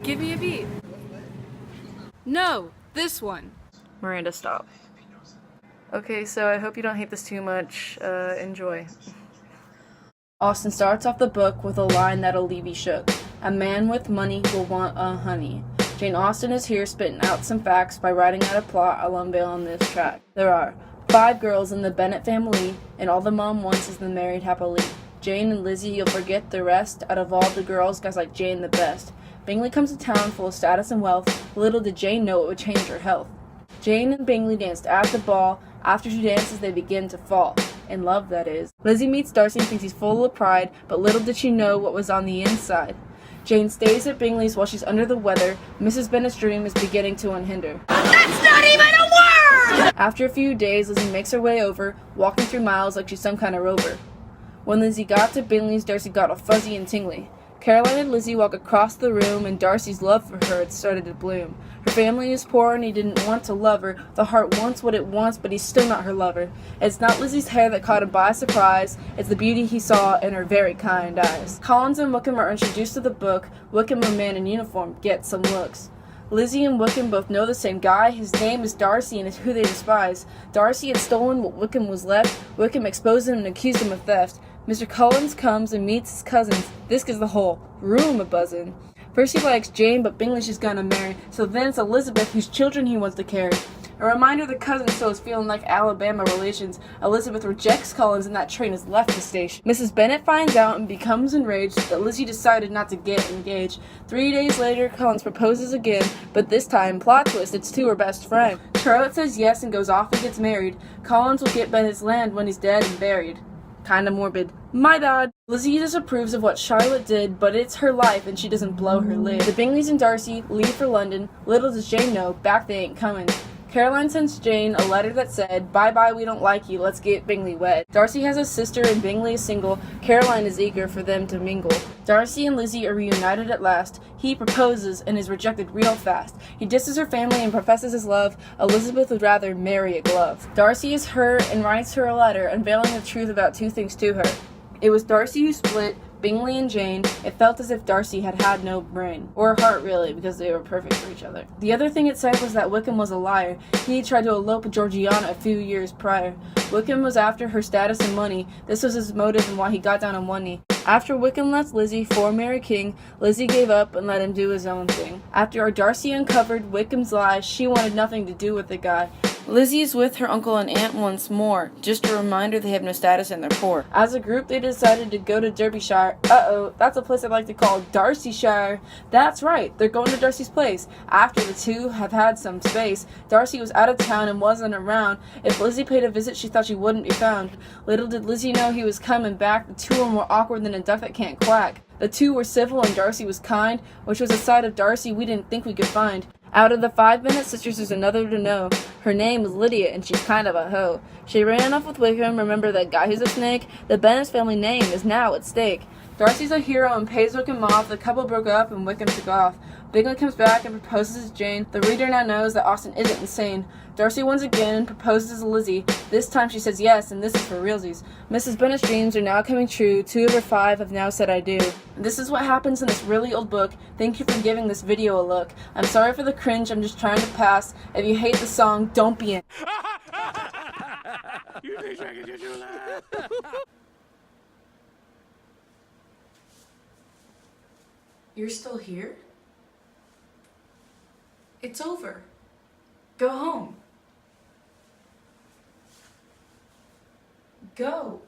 Give me a beat. No, this one. Miranda, stop. Okay, so I hope you don't hate this too much. Enjoy. Austen starts off the book with a line that'll leave you shook. A man with money will want a honey. Jane Austen is here spitting out some facts by writing out a plot I'll unveil on this track. There are 5 girls in the Bennet family, and all the mom wants is them married happily. Jane and Lizzie, you'll forget the rest. Out of all the girls, guys like Jane the best. Bingley comes to town full of status and wealth. Little did Jane know it would change her health. Jane and Bingley danced at the ball. After 2 dances, they begin to fall. In love, that is. Lizzie meets Darcy and thinks he's full of pride, but little did she know what was on the inside. Jane stays at Bingley's while she's under the weather. Mrs. Bennet's dream is beginning to unhinder. That's not even a word! After a few days, Lizzie makes her way over, walking through miles like she's some kind of rover. When Lizzie got to Bingley's, Darcy got all fuzzy and tingly. Caroline and Lizzie walk across the room, and Darcy's love for her had started to bloom. Her family is poor, and he didn't want to love her. The heart wants what it wants, but he's still not her lover. It's not Lizzie's hair that caught him by surprise. It's the beauty he saw in her very kind eyes. Collins and Wickham are introduced to the book. Wickham, a man in uniform, gets some looks. Lizzie and Wickham both know the same guy. His name is Darcy, and is who they despise. Darcy had stolen what Wickham was left. Wickham exposed him and accused him of theft. Mr. Collins comes and meets his cousins. This gets the whole room a-buzzin'. First he likes Jane, but Bingley she's gonna marry. So then it's Elizabeth, whose children he wants to carry. A reminder the cousins, so it's feeling like Alabama relations. Elizabeth rejects Collins, and that train has left the station. Mrs. Bennet finds out and becomes enraged that Lizzie decided not to get engaged. 3 days later, Collins proposes again, but this time, plot twist, it's to her best friend. Charlotte says yes and goes off and gets married. Collins will get Bennet's land when he's dead and buried. Kinda morbid. My bad. Lizzie disapproves of what Charlotte did, but it's her life and she doesn't blow her lid. The Bingleys and Darcy leave for London. Little does Jane know, back they ain't coming. Caroline sends Jane a letter that said, "Bye-bye, we don't like you, let's get Bingley wed." Darcy has a sister and Bingley is single. Caroline is eager for them to mingle. Darcy and Lizzie are reunited at last. He proposes and is rejected real fast. He disses her family and professes his love. Elizabeth would rather marry a glove. Darcy is her and writes her a letter, unveiling the truth about 2 things to her. It was Darcy who split Bingley and Jane. It felt as if Darcy had no brain. Or heart, really, because they were perfect for each other. The other thing it said was that Wickham was a liar. He tried to elope with Georgiana a few years prior. Wickham was after her status and money. This was his motive and why he got down on one knee. After Wickham left Lizzie for Mary King, Lizzie gave up and let him do his own thing. After Darcy uncovered Wickham's lies, she wanted nothing to do with the guy. Lizzie is with her uncle and aunt once more. Just a reminder they have no status and they're poor. As a group, they decided to go to Derbyshire. Uh-oh, that's a place I'd like to call Darcyshire. That's right, they're going to Darcy's place. After the two have had some space, Darcy was out of town and wasn't around. If Lizzie paid a visit, she thought she wouldn't be found. Little did Lizzie know he was coming back. The two were more awkward than a duck that can't quack. The two were civil and Darcy was kind, which was a side of Darcy we didn't think we could find. Out of the 5 Bennet sisters, there's another to know. Her name is Lydia, and she's kind of a hoe. She ran off with Wickham. Remember that guy who's a snake? The Bennet's family name is now at stake. Darcy's a hero and pays Wickham off. The couple broke up and Wickham took off. Bingley comes back and proposes to Jane. The reader now knows that Austen isn't insane. Darcy once again proposes to Lizzie. This time she says yes, and this is for realsies. Mrs. Bennet's dreams are now coming true. 2 of her 5 have now said I do. This is what happens in this really old book. Thank you for giving this video a look. I'm sorry for the cringe, I'm just trying to pass. If you hate the song, don't be in. You think I can get you laugh? You're still here? It's over. Go home. Go.